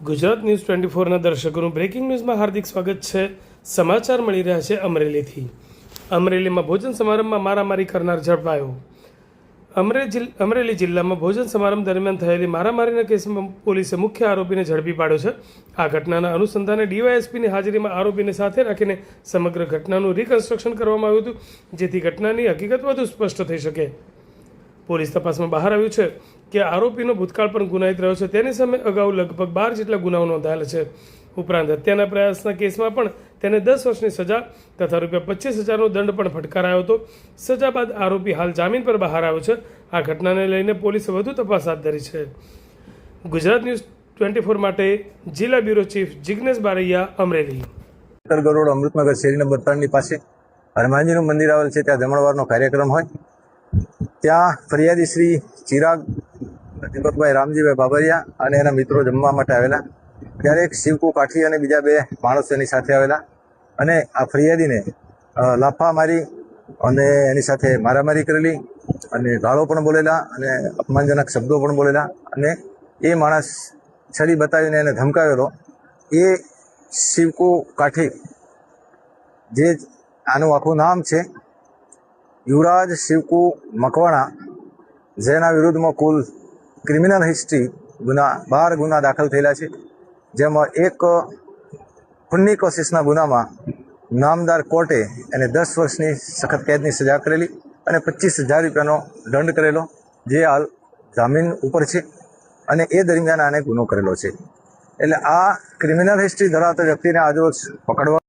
Gujarat news 24ના દર્શકોનું breaking ન્યૂઝમાં હાર્દિક સ્વાગત છે। સમાચાર મળી રહ્યા છે અમરેલીથી। અમરેલીમાં ભોજન સમારંભમાં મારામારી કરનાર ઝડપાયો। અમરેલી જિલ્લામાં ભોજન સમારંભ દરમિયાન થયેલી મારામારીના કેસમાં પોલીસે મુખ્ય આરોપીને ઝડપી પાડ્યો છે। આ ઘટનાના અનુસંધાને ડીવાયએસપીની હાજરીમાં આરોપીને સાથે રાખીને સમગ્ર ઘટનાનું રિકન્સ્ટ્રક્શન કરવામાં આવ્યું હતું, જેથી ઘટનાની હકીકત વધુ સ્પષ્ટ થઈ શકે। પોલીસ તપાસમાં બહાર આવ્યું છે કે આરોપીનો ભૂતકાળ પણ ગુનાહિત રહ્યો છે। તેની સામે અગાઉ લગભગ 12 જેટલા ગુનાઓ નોંધાયેલા છે। ઉપરાંત હત્યાના પ્રયાસના કેસમાં પણ તેને 10 વર્ષની સજા તથા ₹25,000નો દંડ પણ ફટકારાયો હતો। સજા બાદ આરોપી હાલ જામીન પર બહાર આવ્યો છે। આ ઘટનાને લઈને પોલીસે વધુ તપાસ હાથ ધરી છે। ગુજરાત ન્યૂઝ 24 માટે જિલ્લા બ્યુરો ચીફ જિગ્નેશ બારૈયા, અમરેલી। ગરોડ અમૃતનગર શેરી નંબર 3ની પાસે હનુમાનજીનું મંદિર આવેલ છે। ત્યાં જમણવારનો કાર્યક્રમ હોય ત્યાં ફરિયાદી શ્રી ચિરાગ દીપકભાઈ રામજીભાઈ બાબરિયા અને એના મિત્રો જમવા માટે આવેલા। ત્યારે એક શિવકુ કાઠી અને બીજા 2 માણસો એની સાથે આવેલા અને આ ફરિયાદીને લાફા મારી અને એની સાથે મારામારી કરેલી અને ગાળો પણ બોલેલા અને અપમાનજનક શબ્દો પણ બોલેલા અને એ માણસ છરી બતાવીને એને ધમકાવેલો। એ શિવકુ કાઠી, જે આનું આખું નામ છે યુવરાજ શિવકુ મકવાણા, જેના વિરુદ્ધમાં કુલ ક્રિમિનલ હિસ્ટ્રી 12 ગુના દાખલ થયેલા છે, જેમાં એક ખૂનની કોશિશના ગુનામાં નામદાર કોર્ટે એને 10 વર્ષની સખત કેદની સજા કરેલી અને ₹25,000નો દંડ કરેલો, જે હાલ જામીન ઉપર છે અને એ દરમિયાન આને ગુનો કરેલો છે। એટલે આ ક્રિમિનલ હિસ્ટ્રી ધરાવતા વ્યક્તિને આજરોજ પકડવા